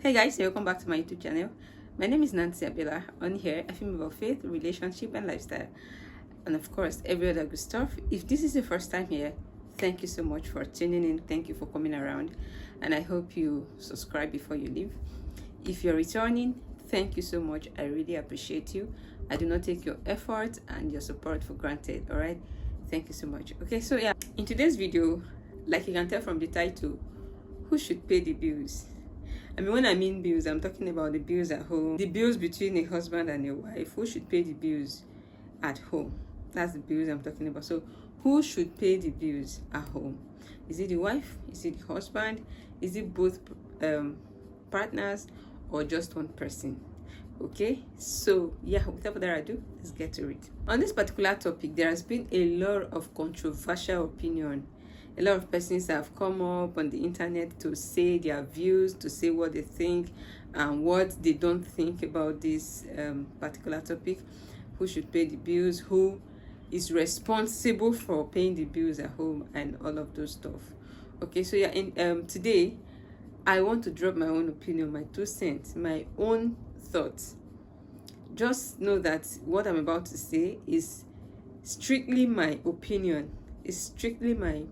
Hey guys, welcome back to my YouTube channel. My name is Nancy Abela. On here, I film about faith, relationship, and lifestyle, and of course, every other good stuff. If this is your first time here, thank you so much for tuning in. Thank you for coming around, and I hope you subscribe before you leave. If you're returning, thank you so much. I really appreciate you. I do not take your effort and your support for granted. All right, thank you so much. Okay, so yeah, in today's video, like you can tell from the title, who should pay the bills? I mean, when I mean bills, I'm talking about the bills at home, the bills between a husband and a wife. Who should pay the bills at home? That's the bills I'm talking about. So, who should pay the bills at home? Is it the wife? Is it the husband? Is it both partners or just one person? Okay, so yeah, without further ado, let's get to it. On this particular topic, there has been a lot of controversial opinion. A lot of persons have come up on the internet to say their views, to say what they think and what they don't think about this particular topic. Who should pay the bills? Who is responsible for paying the bills at home and all of those stuff. Okay, so yeah, in today I want to drop my own opinion, my 2 cents, my own thoughts. Just know that what I'm about to say is strictly my opinion. It's strictly my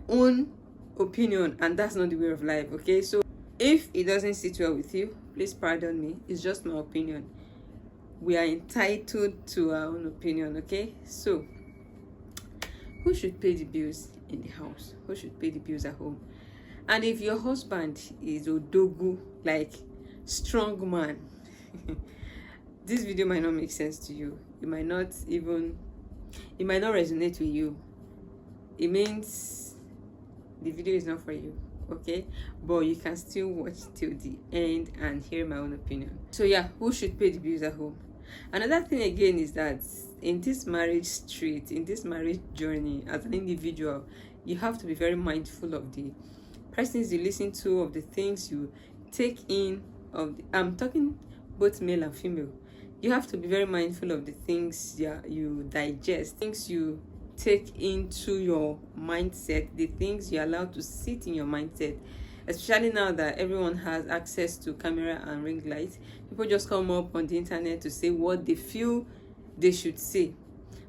own opinion, and that's not the way of life. Okay, so if it doesn't sit well with you, please pardon me. It's just my opinion. We are entitled to our own opinion. Okay, so who should pay the bills in the house? Who should pay the bills at home? And if your husband is odogu, like strong man, this video might not make sense to you. It might not resonate with you. It means the video is not for you, okay? But you can still watch till the end and hear my own opinion. So yeah, who should pay the bills at home? Another thing again is that in this marriage street, in this marriage journey, as an individual, you have to be very mindful of the persons you listen to, of the things you take in, I'm talking both male and female. You have to be very mindful of the things you digest, things you take into your mindset, the things you allow to sit in your mindset. Especially now that everyone has access to camera and ring light, people just come up on the internet to say what they feel they should say.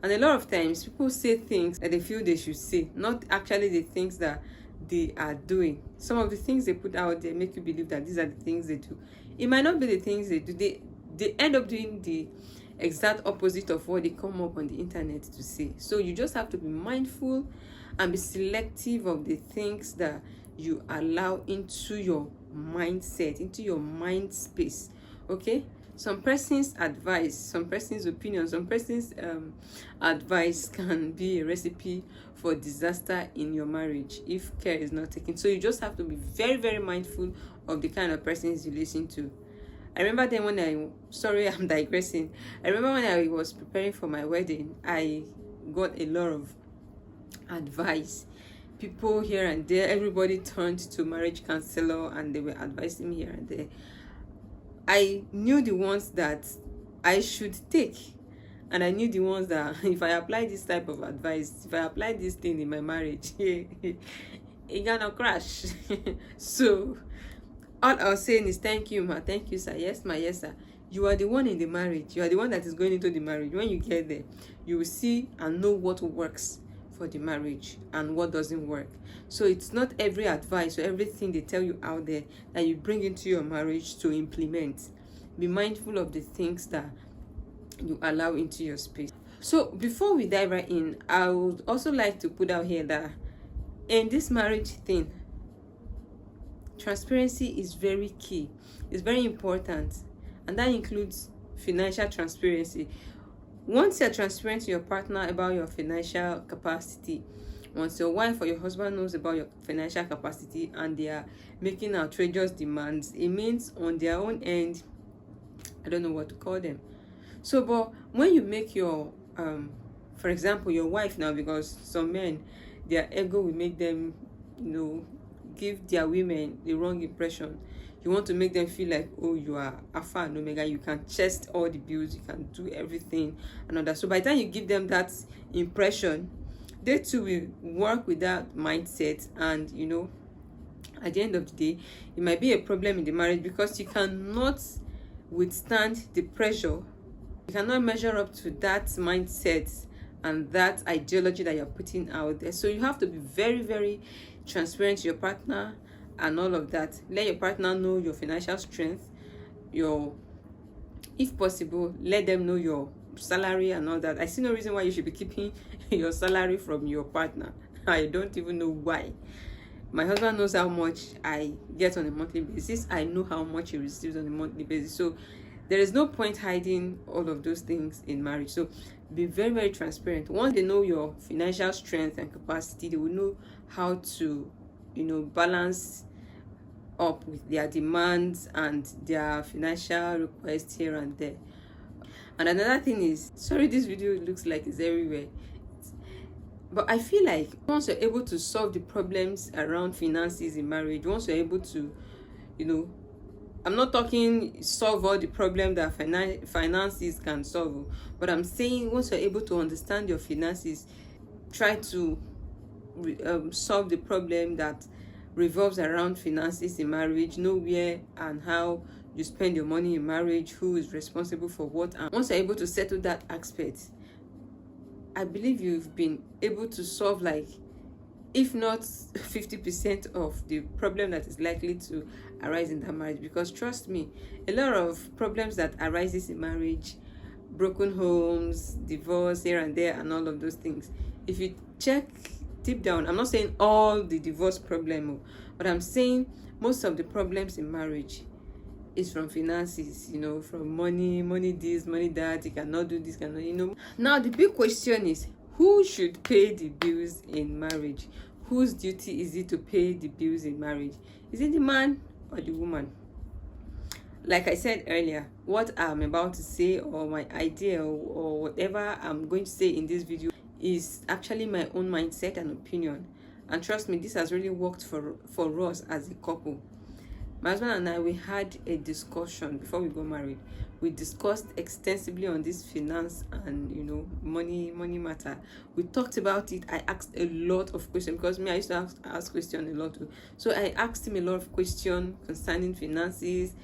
And a lot of times people say things that they feel they should say, not actually the things that they are doing. Some of the things they put out there make you believe that these are the things they do. It might not be the things they do. They end up doing the exact opposite of what they come up on the internet to say. So you just have to be mindful and be selective of the things that you allow into your mindset, into your mind space. Okay, some person's advice, some person's opinion, some person's advice can be a recipe for disaster in your marriage if care is not taken. So you just have to be very, very mindful of the kind of persons you listen to. I remember then when I'm digressing. I remember when I was preparing for my wedding, I got a lot of advice. People here and there, everybody turned to marriage counselor and they were advising me here and there. I knew the ones that I should take, and I knew the ones that if I apply this type of advice, if I apply this thing in my marriage, it gonna crash. So all I was saying is thank you, ma. Thank you, sir. Yes, ma. Yes, sir. You are the one in the marriage. You are the one that is going into the marriage. When you get there, you will see and know what works for the marriage and what doesn't work. So it's not every advice or everything they tell you out there that you bring into your marriage to implement. Be mindful of the things that you allow into your space. So before we dive right in, I would also like to put out here that in this marriage thing, transparency is very key. It's very important, and that includes financial transparency. Once you're transparent to your partner about your financial capacity, once your wife or your husband knows about your financial capacity and they are making outrageous demands, it means on their own end, I don't know what to call them. So but when you make your for example, your wife now, because some men, their ego will make them, give their women the wrong impression. You want to make them feel like, oh, you are alpha and omega, you can chest all the bills, you can do everything and all that. So by the time you give them that impression, they too will work with that mindset and at the end of the day, it might be a problem in the marriage because you cannot withstand the pressure. You cannot measure up to that mindset and that ideology that you're putting out there. So you have to be very, very transparent to your partner and all of that. Let your partner know your financial strength, if possible, let them know your salary and all that. I see no reason why you should be keeping your salary from your partner. I don't even know why. My husband knows how much I get on a monthly basis. I know how much he receives on a monthly basis. So there is no point hiding all of those things in marriage. So be very, very transparent. Once they know your financial strength and capacity, they will know how to, balance up with their demands and their financial requests here and there. And another thing is, sorry, this video looks like it's everywhere, but I feel like once you're able to solve the problems around finances in marriage, once you're able to, I'm not talking solve all the problems that finances can solve, but I'm saying once you're able to understand your finances, try to solve the problem that revolves around finances in marriage, know where and how you spend your money in marriage, who is responsible for what, and once you're able to settle that aspect, I believe you've been able to solve, like, if not 50% of the problem that is likely to arise in that marriage. Because trust me, a lot of problems that arises in marriage, broken homes, divorce here and there, and all of those things, if you check deep down, I'm not saying all the divorce problem, but I'm saying most of the problems in marriage is from finances, from money this, money that, you cannot do this, cannot, Now the big question is, who should pay the bills in marriage? Whose duty is it to pay the bills in marriage? Is it the man or the woman? Like I said earlier, what I'm about to say, or my idea, or whatever I'm going to say in this video, is actually my own mindset and opinion. And trust me, this has really worked for us as a couple. My husband and I, we had a discussion before we got married. We discussed extensively on this finance and money matter. We talked about it. I asked a lot of questions because I used to ask questions a lot too. So I asked him a lot of questions concerning finances.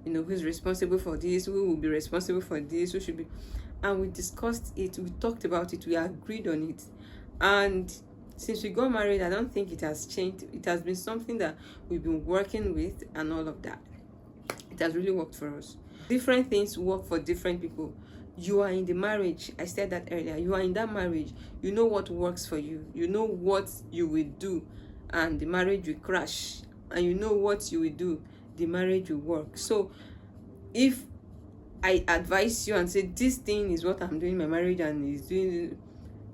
Who's responsible for this? Who will be responsible for this? Who should be? And we discussed it. We talked about it. We agreed on it. And since we got married, I don't think it has changed. It has been something that we've been working with and all of that. It has really worked for us. Different things work for different people. You are in the marriage. I said that earlier. You are in that marriage. You know what works for you. You know what you will do, and the marriage will crash. And you know what you will do, the marriage will work. So if I advise you and say this thing is what I'm doing in my marriage and is doing,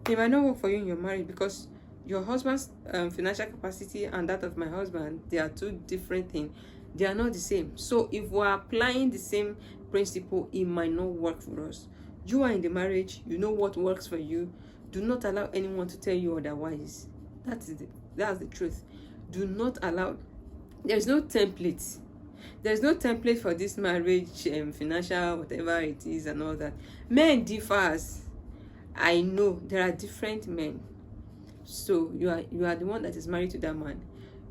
it might not work for you in your marriage, because your husband's financial capacity and that of my husband, they are two different things. They are not the same. So if we're applying the same principle, it might not work for us. You are in the marriage. You know what works for you. Do not allow anyone to tell you otherwise. That's the truth. Do not allow. There's no template. There's no template for this marriage, financial, whatever it is and all that. Men differs. I know there are different men. So you are the one that is married to that man.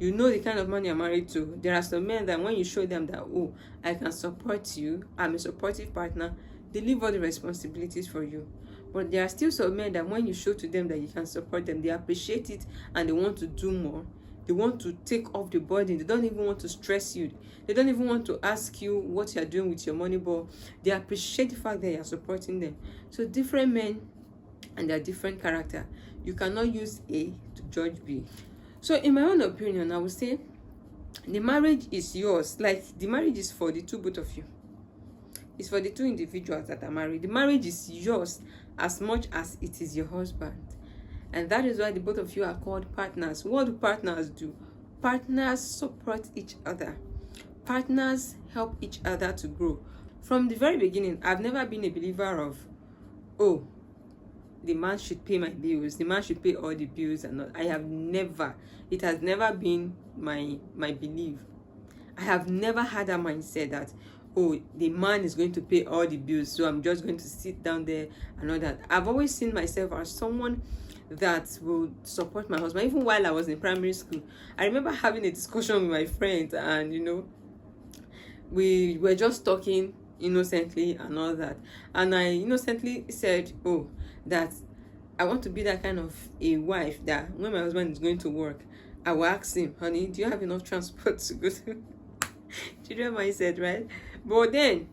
You know the kind of man you're married to. There are some men that when you show them that, oh, I can support you, I'm a supportive partner, they leave all the responsibilities for you. But there are still some men that when you show to them that you can support them, they appreciate it and they want to do more. They want to take off the burden. They don't even want to stress you. They don't even want to ask you what you're doing with your money, but they appreciate the fact that you're supporting them. So different men and their different character. You cannot use A to judge B. So in my own opinion, I would say the marriage is yours. Like, the marriage is for the both of you. It's for the two individuals that are married. The marriage is yours as much as it is your husband. And that is why the both of you are called partners. What do partners do? Partners support each other. Partners help each other to grow. From the very beginning, I've never been a believer of, oh, the man should pay my bills, the man should pay all the bills and all. It has never been my belief. I have never had a mindset that, oh, the man is going to pay all the bills, so I'm just going to sit down there and all that. I've always seen myself as someone that will support my husband. Even while I was in primary school, I remember having a discussion with my friends, and we were just talking innocently and all that, and I innocently said, oh, that I want to be that kind of a wife that when my husband is going to work, I will ask him, honey, do you have enough transport to go to children mindset, right? But then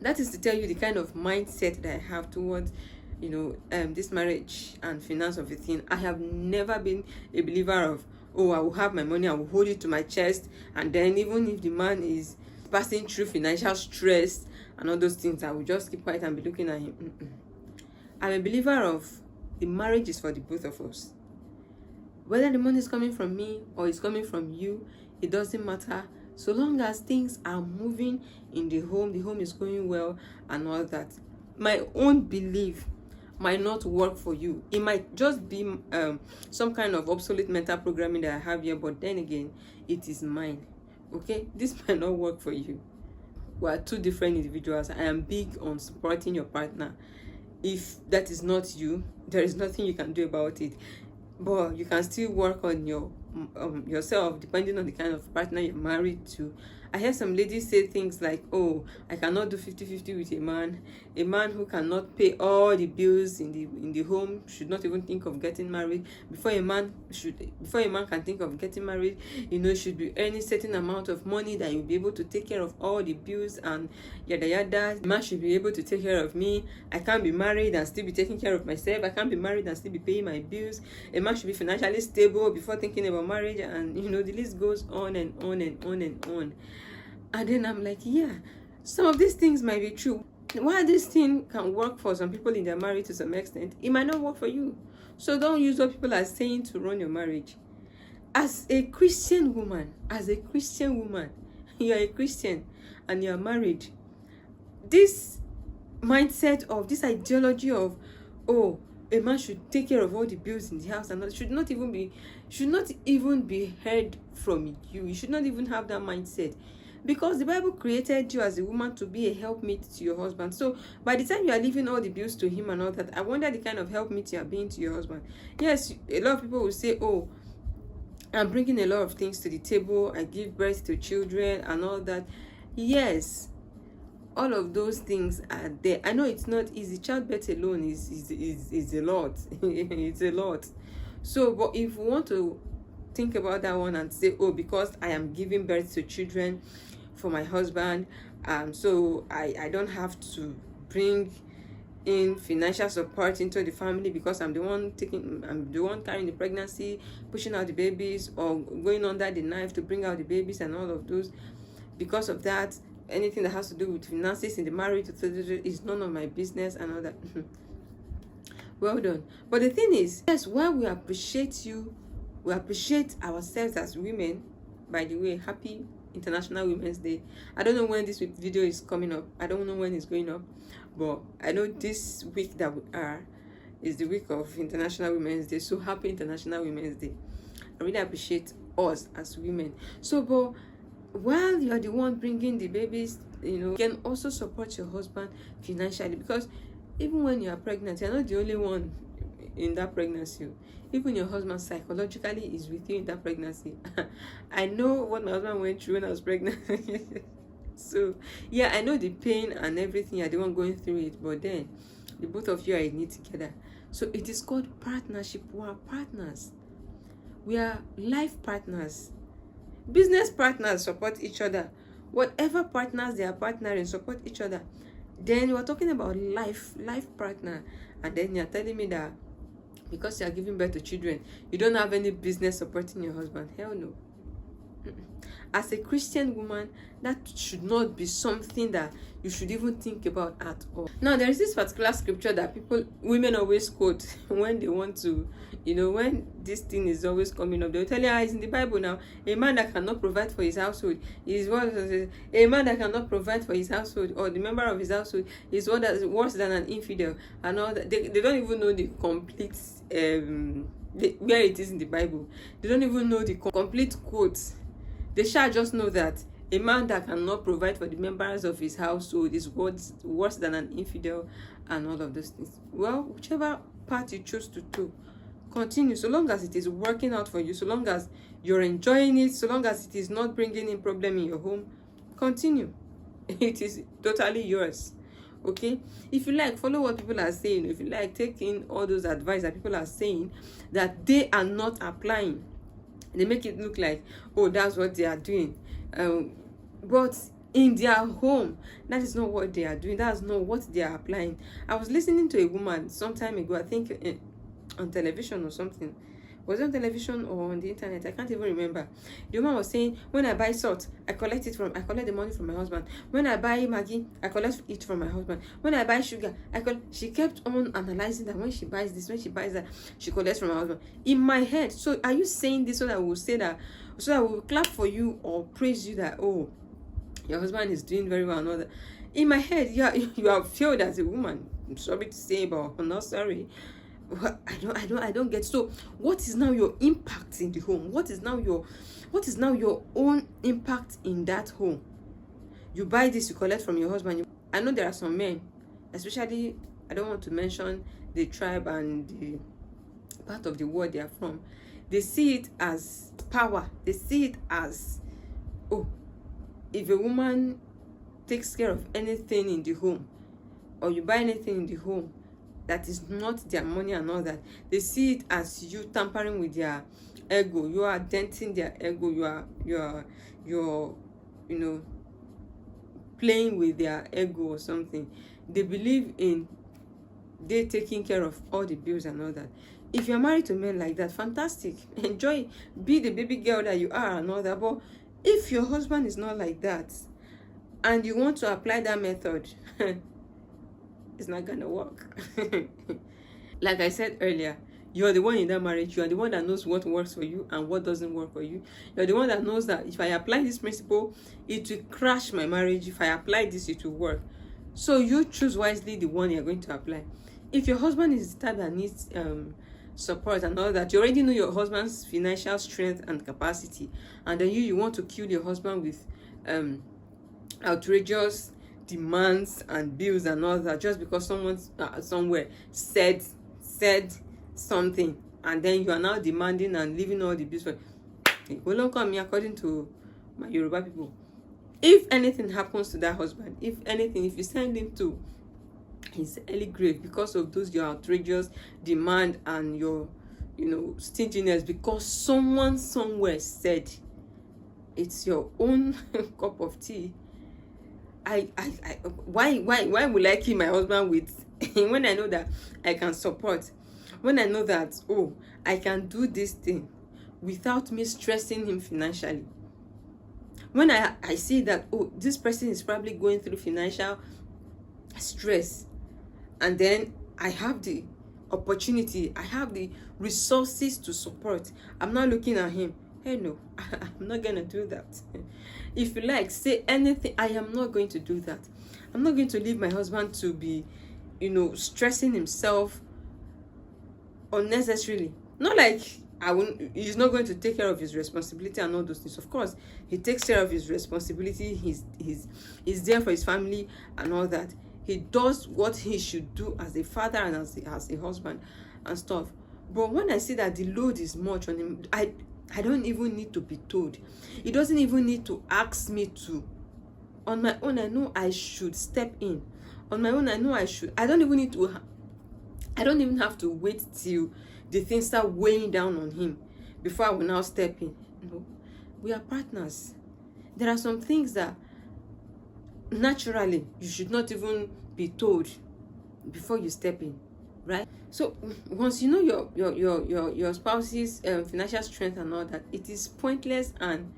that is to tell you the kind of mindset that I have towards this marriage and finance of a thing. I have never been a believer of, oh, I will have my money, I will hold it to my chest, and then even if the man is passing through financial stress and all those things, I will just keep quiet and be looking at him. I'm a believer of the marriage is for the both of us. Whether the money is coming from me or it's coming from you, it doesn't matter. So long as things are moving in the home is going well and all that. My own belief might not work for you. It might just be some kind of obsolete mental programming that I have here, but then again, it is mine. Okay, this might not work for you. We are two different individuals. I am big on supporting your partner. If that is not you, there is nothing you can do about it, but you can still work on your yourself, depending on the kind of partner you're married to. I hear some ladies say things like, oh, I cannot do 50-50 with a man who cannot pay all the bills in the home should not even think of getting married. Before a man can think of getting married, should be earning certain amount of money that you'll be able to take care of all the bills and yada yada. The man should be able to take care of me. I can't be married and still be taking care of myself. I can't be married and still be paying my bills. A man should be financially stable before thinking about marriage, and the list goes on and on and on and on. And then I'm like, yeah, some of these things might be true. While this thing can work for some people in their marriage to some extent, it might not work for you. So don't use what people are saying to run your marriage. As a Christian woman, you're a Christian and you're married, this mindset of this ideology of, oh, a man should take care of all the bills in the house and should not even be heard from you. You should not even have that mindset. Because the Bible created you as a woman to be a helpmate to your husband. So by the time you are leaving all the bills to him and all that, I wonder the kind of helpmate you are being to your husband. Yes, a lot of people will say, oh, I'm bringing a lot of things to the table. I give birth to children and all that. Yes, all of those things are there. I know it's not easy. Childbirth alone is a lot. It's a lot. So, but if we want to think about that one and say, oh, because I am giving birth to children for my husband, so I don't have to bring in financial support into the family because I'm the one carrying the pregnancy, pushing out the babies, or going under the knife to bring out the babies and all of those. Because of that, anything that has to do with finances in the marriage is none of my business and all that. Well done. But the thing is, yes, while we appreciate you, we appreciate ourselves as women. By the way, happy International Women's Day. I don't know when this video is coming up. I don't know when it's going up, but I know this week that we are is the week of International Women's Day. So happy International Women's Day. I really appreciate us as women. So, but while you're the one bringing the babies, you can also support your husband financially, because even when you are pregnant, you're not the only one in that pregnancy. Even your husband psychologically is with you in that pregnancy. I know what my husband went through when I was pregnant. So yeah, I know the pain and everything. You're the one going through it, but then the both of you are in it together. So it is called partnership. We are partners. We are life partners. Business partners support each other. Whatever partners they are partnering support each other. Then we're talking about life partner, and then you're telling me that because you are giving birth to children, you don't have any business supporting your husband. Hell no. As a Christian woman, that should not be something that you should even think about at all. Now, there is this particular scripture that women always quote when they want to, when this thing is always coming up. They'll tell you, it's in the Bible now. A man that cannot provide for his household is a man that cannot provide for his household, or the member of his household, is worse than an infidel. And all that. They don't even know the complete where it is in the Bible. They don't even know the complete quotes. They shall just know that a man that cannot provide for the members of his household is worse than an infidel and all of those things. Well, whichever part you choose to do, continue. So long as it is working out for you, so long as you're enjoying it, so long as it is not bringing in problem in your home, continue. It is totally yours. Okay, if you like, follow what people are saying. If you like, take in all those advice that people are saying that they are not applying. They make it look like, oh, that's what they are doing, but in their home, that is not what they are doing. That's not what they are applying. I was listening to a woman some time ago, I think on television or something. Was it on television or on the internet? I can't even remember. The woman was saying, when I buy salt, I collect the money from my husband. When I buy Maggi, I collect it from my husband. When I buy sugar, she kept on analyzing that when she buys this, when she buys that, she collects from her husband. In my head, so are you saying this so that we'll say that, so that we'll clap for you or praise you that, oh, your husband is doing very well and all that? In my head, you have failed as a woman. I'm sorry to say, but I'm not sorry. I don't get. So what is now your impact in the home? What is now your own impact in that home? You buy this, you collect from your husband. I know there are some men, especially, I don't want to mention the tribe and the part of the world they are from. They see it as power. They see it as, oh, if a woman takes care of anything in the home, or you buy anything in the home that is not their money and all that, they see it as you tampering with their ego. You are denting their ego. You're playing with their ego or something. They believe in they taking care of all the bills and all that. If you're married to men like that, fantastic. Enjoy, be the baby girl that you are and all that. But if your husband is not like that and you want to apply that method, it's not gonna work. Like I said earlier, you're the one in that marriage. You are the one that knows what works for you and what doesn't work for you. You're the one that knows that if I apply this principle, it will crash my marriage. If I apply this, it will work. So you choose wisely the one you're going to apply. If your husband is the type that needs support and all that, you already know your husband's financial strength and capacity, and then you want to kill your husband with outrageous demands and bills and all that, just because someone somewhere said something, and then you are now demanding and leaving all the bills for me, according to my Yoruba people. If anything happens to that husband, if you send him to his early grave because of those your outrageous demand and your stinginess, because someone somewhere said, it's your own cup of tea. Why will I kill my husband with when I know that I can support, when I know that, oh, I can do this thing without me stressing him financially, when I see that, oh, this person is probably going through financial stress, and then I have the opportunity, I have the resources to support, I'm not looking at him, hey, no, I'm not gonna do that. If you like, say anything, I am not going to do that. I'm not going to leave my husband to be stressing himself unnecessarily. Not like he's not going to take care of his responsibility and all those things. Of course, he takes care of his responsibility. He's there for his family and all that. He does what he should do as a father and as a husband and stuff. But when I see that the load is much on him, I don't even need to be told. He doesn't even need to ask me to. On my own, I know I should step in. On my own, I know I should. I don't even have to wait till the things start weighing down on him before I will now step in. No, we are partners. There are some things that naturally you should not even be told before you step in, right? So once you know your spouse's financial strength and all that, it is pointless and,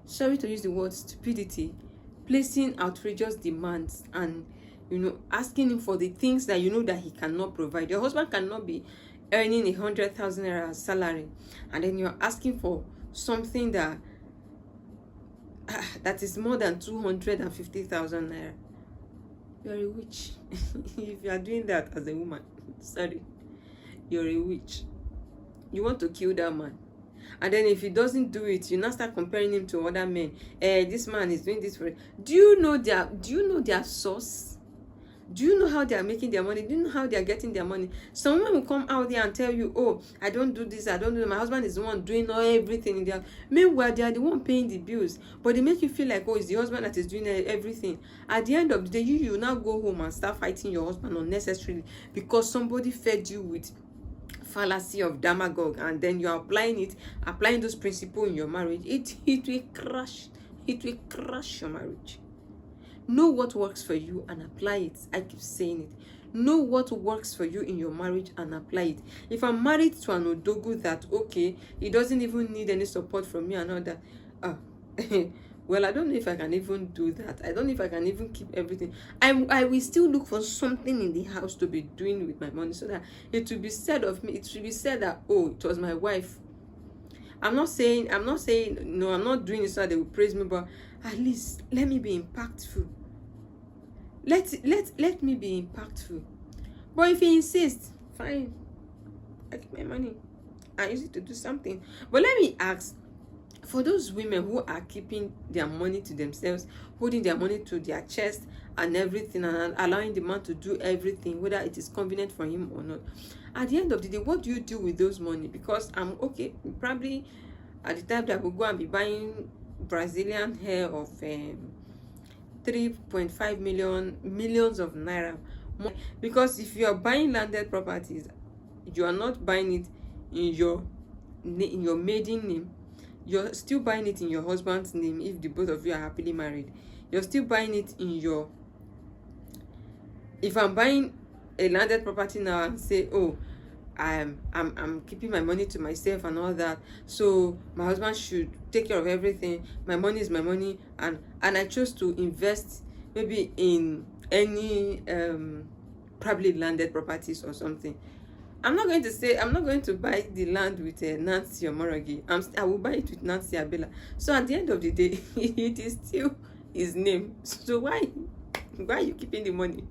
sorry to use the word, stupidity, placing outrageous demands and asking him for the things that that he cannot provide. Your husband cannot be earning 100,000 naira salary, and then you're asking for something that is more than 250,000 naira. You're a witch. If you are doing that as a woman, sorry, you're a witch. You want to kill that man, and then if he doesn't do it, you now start comparing him to other men. This man is doing this for it. Do you know their source? Do you know how they are making their money? Do you know how they are getting their money? Some women will come out there and tell you, oh, I don't do this, I don't do that. My husband is the one doing everything in their. Meanwhile, they are the one paying the bills. But they make you feel like, oh, it's the husband that is doing everything. At the end of the day, you now go home and start fighting your husband unnecessarily because somebody fed you with fallacy of demagogue, and then you're applying those principles in your marriage. It will crash. It will crash your marriage. Know what works for you and apply it. I keep saying it. Know what works for you in your marriage and apply it. If I'm married to an odogu that, okay, he doesn't even need any support from me and all that, well, I don't know if I can even do that. I don't know if I can even keep everything. I will still look for something in the house to be doing with my money, so that it will be said of me. It should be said that, oh, it was my wife. I'm not saying no, I'm not doing it so that they will praise me, but at least let me be impactful. Let me be impactful. But if he insists, fine, I keep my money. I use it to do something. But let me ask, for those women who are keeping their money to themselves, holding their money to their chest and everything, and allowing the man to do everything, whether it is convenient for him or not, at the end of the day, what do you do with those money? Because I'm okay, probably at the time that I will go and be buying Brazilian hair of 3.5 millions of naira. Because if you are buying landed properties, you are not buying it in your maiden name. You're still buying it in your husband's name if the both of you are happily married. You're still buying it in your. If I'm buying a landed property now and say, oh, I'm keeping my money to myself and all that, so my husband should take care of everything. My money is my money, and I chose to invest maybe in any probably landed properties or something. I'm not going to buy the land with Nancy Omoragi. I will buy it with Nancy Abela. So at the end of the day, it is still his name. So why are you keeping the money?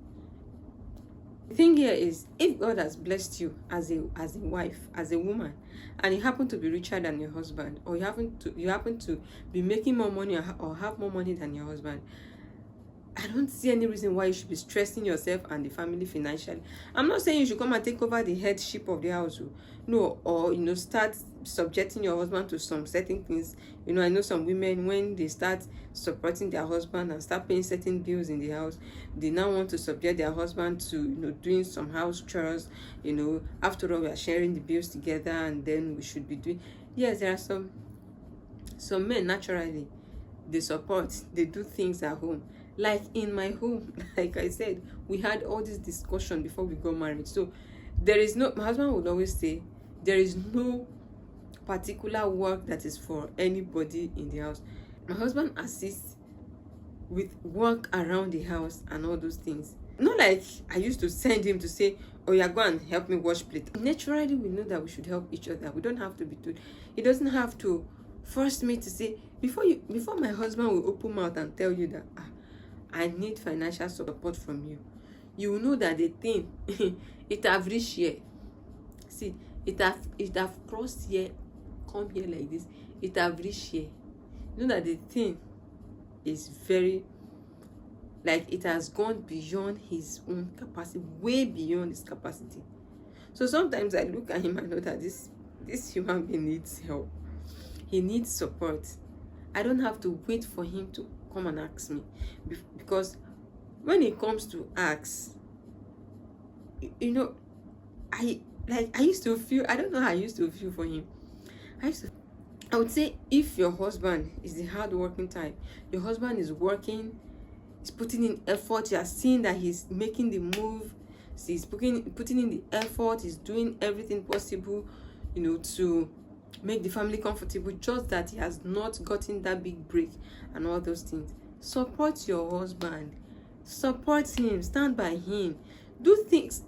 The thing here is, if God has blessed you as a wife, as a woman, and you happen to be richer than your husband, or you happen to be making more money or have more money than your husband, I don't see any reason why you should be stressing yourself and the family financially. I'm not saying you should come and take over the headship of the house, no, or start subjecting your husband to some certain things. I know some women, when they start supporting their husband and start paying certain bills in the house, they now want to subject their husband to doing some house chores. After all, we are sharing the bills together, and then we should be doing. Yes, there are some men naturally, they do things at home. Like in my home, like I said, we had all this discussion before we got married. So my husband would always say, there is no particular work that is for anybody in the house. My husband assists with work around the house and all those things. Not like I used to send him to say, oh, yeah, go and help me wash plate. Naturally, we know that we should help each other. We don't have to be told. He doesn't have to force me to say, before my husband will open mouth and tell you that, I need financial support from you. You will know that the thing, it have reached here. See, it have crossed here, come here like this. It have reached here. You know that the thing is very, like, it has gone beyond his own capacity, way beyond his capacity. So sometimes I look at him and know that this human being needs help. He needs support. I don't have to wait for him to come and ask me, because when it comes to ask, I used to feel, I don't know how I used to feel for him. I would say, if your husband is the hard-working type, your husband is working, he's putting in effort, you are seeing that he's making the move, he's putting in the effort, he's doing everything possible, to make the family comfortable, just that he has not gotten that big break and all those things. Support your husband, support him, stand by him, do things,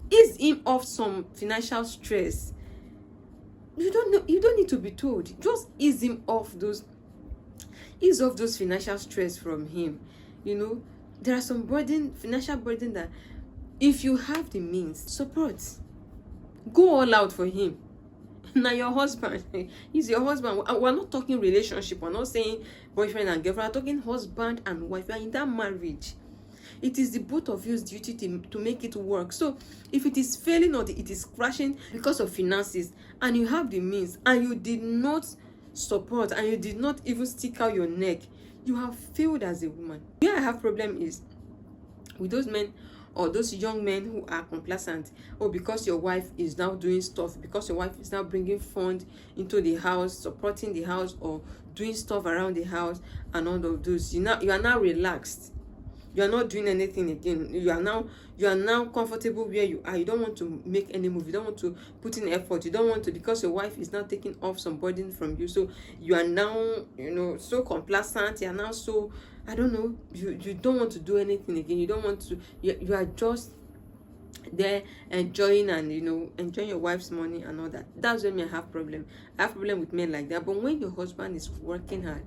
ease him off some financial stress. You don't need to be told. Just ease off those financial stress from him. There are some financial burden that, if you have the means, support, go all out for him. Now your husband, he's your husband. We're not talking relationship. We're not saying boyfriend and girlfriend. We're talking husband and wife. You're in that marriage. It is the both of you's duty to make it work. So if it is failing or it is crashing because of finances, and you have the means, and you did not support, and you did not even stick out your neck, you have failed as a woman. Where I have problem is with those men or those young men who are complacent. Oh, because your wife is now doing stuff, because your wife is now bringing fund into the house, supporting the house, or doing stuff around the house, and all of those, you are now relaxed. You are not doing anything again. You are now comfortable where you are. You don't want to make any move. You don't want to put in effort. You don't want to, because your wife is now taking off some burden from you. So you are now, so complacent. You are now so, I don't know, you don't want to do anything again. You don't want to, you are just there enjoying, and enjoying your wife's money and all that. That's when I have problem. I have problem with men like that. But when your husband is working hard,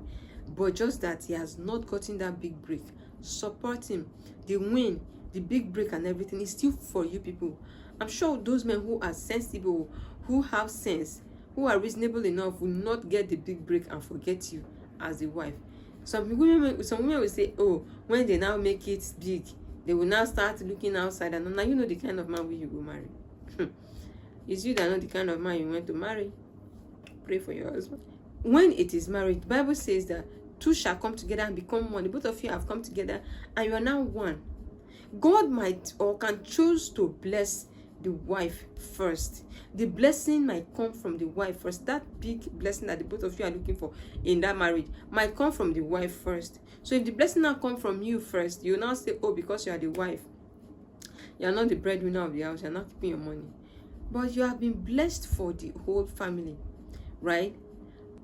but just that he has not gotten that big break, support him. The win, the big break and everything is still for you people. I'm sure those men who are sensible, who have sense, who are reasonable enough, will not get the big break and forget you as a wife. Some women will say, oh, when they now make it big, they will now start looking outside, and now you know the kind of man you will marry. It's you that know the kind of man you want to marry. Pray for your husband. When it is married, the Bible says that two shall come together and become one. The both of you have come together and you are now one. God might or can choose to bless the wife first. The blessing might come from the wife first. That big blessing that the both of you are looking for in that marriage might come from the wife first. So if the blessing now come from you first, you now say, oh, because you are the wife, you are not the breadwinner of the house, you are not keeping your money, but you have been blessed for the whole family, right?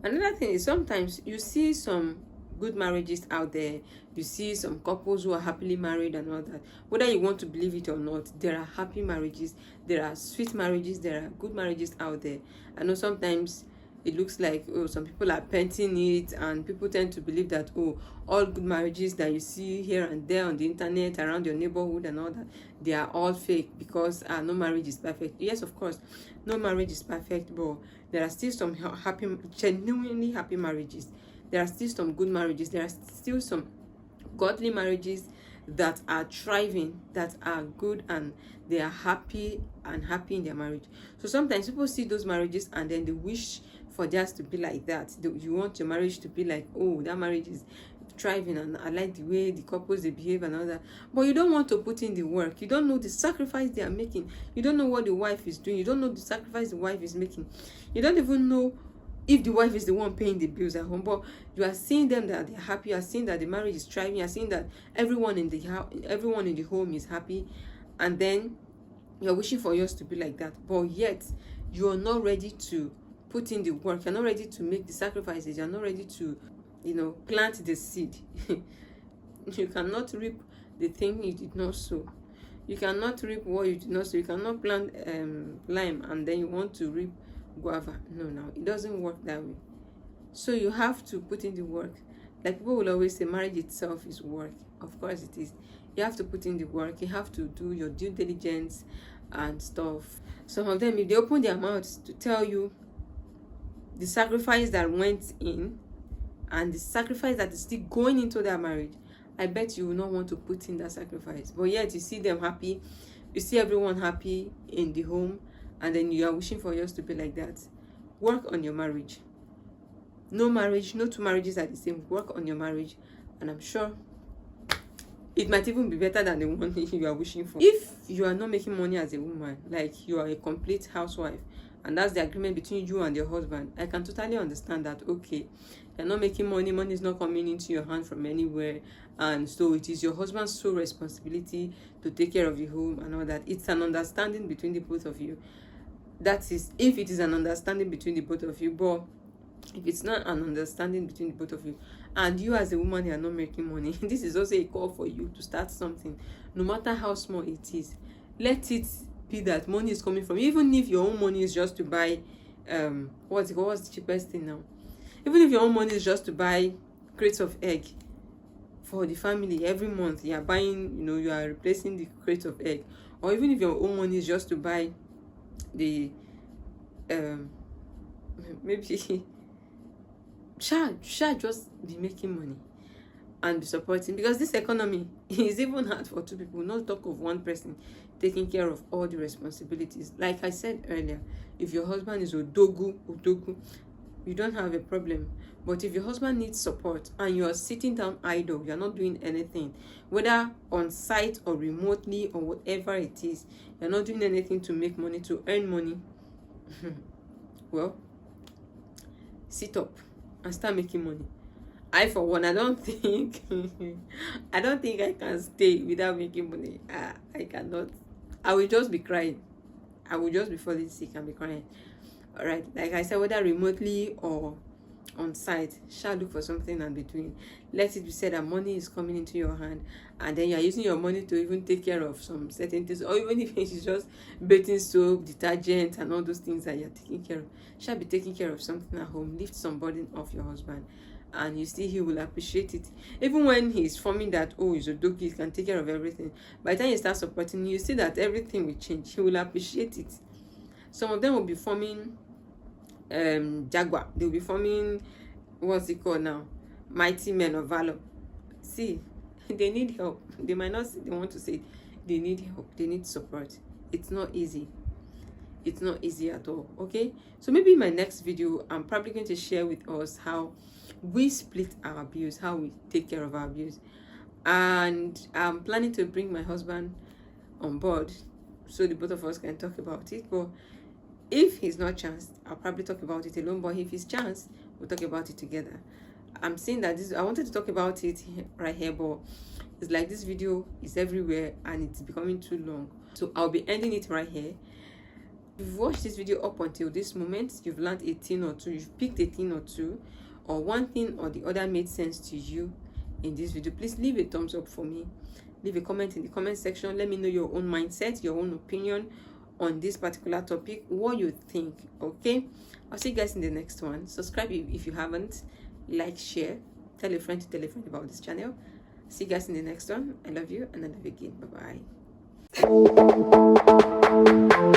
Another thing is, sometimes you see some good marriages out there. You see some couples who are happily married and all that. Whether you want to believe it or not, there are happy marriages, there are sweet marriages, there are good marriages out there. I know sometimes it looks like, oh, some people are painting it, and people tend to believe that, oh, all good marriages that you see here and there on the internet, around your neighborhood and all that, they are all fake, because no marriage is perfect. Yes, of course, no marriage is perfect, but there are still some happy, genuinely happy marriages. There are still some good marriages. There are still some godly marriages that are thriving, that are good, and they are happy in their marriage. So sometimes people see those marriages and then they wish for theirs to be like that. You want your marriage to be like, oh, that marriage is thriving and I like the way the couples they behave and all that. But you don't want to put in the work. You don't know the sacrifice they are making. You don't know what the wife is doing. You don't know the sacrifice the wife is making. You don't even know if the wife is the one paying the bills at home. But you are seeing them that they're happy. You are seeing that the marriage is thriving. You are seeing that everyone in the house, everyone in the home is happy, and then you're wishing for yours to be like that. But yet you are not ready to put in the work. You're not ready to make the sacrifices. You're not ready to, plant the seed. You cannot reap the thing you did not sow. You cannot reap what you did not sow. You cannot plant lime and then you want to reap guava. No, it doesn't work that way. So you have to put in the work. Like people will always say, marriage itself is work. Of course it is. You have to put in the work. You have to do your due diligence and stuff. Some of them, if they open their mouths to tell you the sacrifice that went in and the sacrifice that is still going into their marriage, I bet you will not want to put in that sacrifice. But yet you see them happy, you see everyone happy in the home, and then you are wishing for yours to be like that. Work on your marriage. No two marriages are the same. Work on your marriage, and I'm sure it might even be better than the one you are wishing for. If you are not making money as a woman, like you are a complete housewife, and that's the agreement between you and your husband, I can totally understand that. Okay, you're not making money is not coming into your hand from anywhere, and so it is your husband's sole responsibility to take care of the home and all that. It's an understanding between the both of you. That is, if it is an understanding between the both of you. But if it's not an understanding between the both of you, and you as a woman, you are not making money, this is also a call for you to start something. No matter how small it is, let it be that money is coming from, even if your own money is just to buy what's the cheapest thing now, even if your own money is just to buy crates of egg for the family every month, you are buying, you are replacing the crate of egg. Or even if your own money is just to buy the maybe just be making money. and be supporting, because this economy is even hard for two people, not talk of one person taking care of all the responsibilities. Like I said earlier, if your husband is odogu, you don't have a problem. But if your husband needs support and you are sitting down idle, you're not doing anything, whether on site or remotely or whatever it is, you're not doing anything to make money, to earn money, well, sit up and start making money. I, for one, I don't think I can stay without making money. I cannot. I will just be crying. I will just be falling sick and be crying. All right, like I said, whether remotely or on site, shall look for something in between. Let it be said that money is coming into your hand, and then you're using your money to even take care of some certain things, or even if it's just bathing soap, detergent, and all those things that you're taking care of. Shall be taking care of something at home. Lift some burden off your husband, and you see he will appreciate it. Even when he's forming that, oh, he's a doggy, he can take care of everything, by the time you start supporting, you see that everything will change. He will appreciate it. Some of them will be forming Jaguar. They'll be forming, what's it called now, Mighty Men of Valor. See, they need help. They might not say they want to say it. They need help. They need support. It's not easy. It's not easy at all. Okay, so maybe in my next video I'm probably going to share with us how we split our bills, how we take care of our bills, and I'm planning to bring my husband on board so the both of us can talk about it. But if he's not chanced, I'll probably talk about it alone. But if he's chanced, we'll talk about it together. I'm saying that I wanted to talk about it right here, but it's like this video is everywhere and it's becoming too long, so I'll be ending it right here. If you've watched this video up until this moment, you've learned a thing or two, you've picked a thing or two, or one thing or the other made sense to you in this video, please leave a thumbs up for me. Leave a comment in the comment section. Let me know your own mindset, your own opinion on this particular topic, what you think. Okay, I'll see you guys in the next one. Subscribe if you haven't. Like, share, tell a friend to tell a friend about this channel. See you guys in the next one. I love you and I love you again. Bye bye.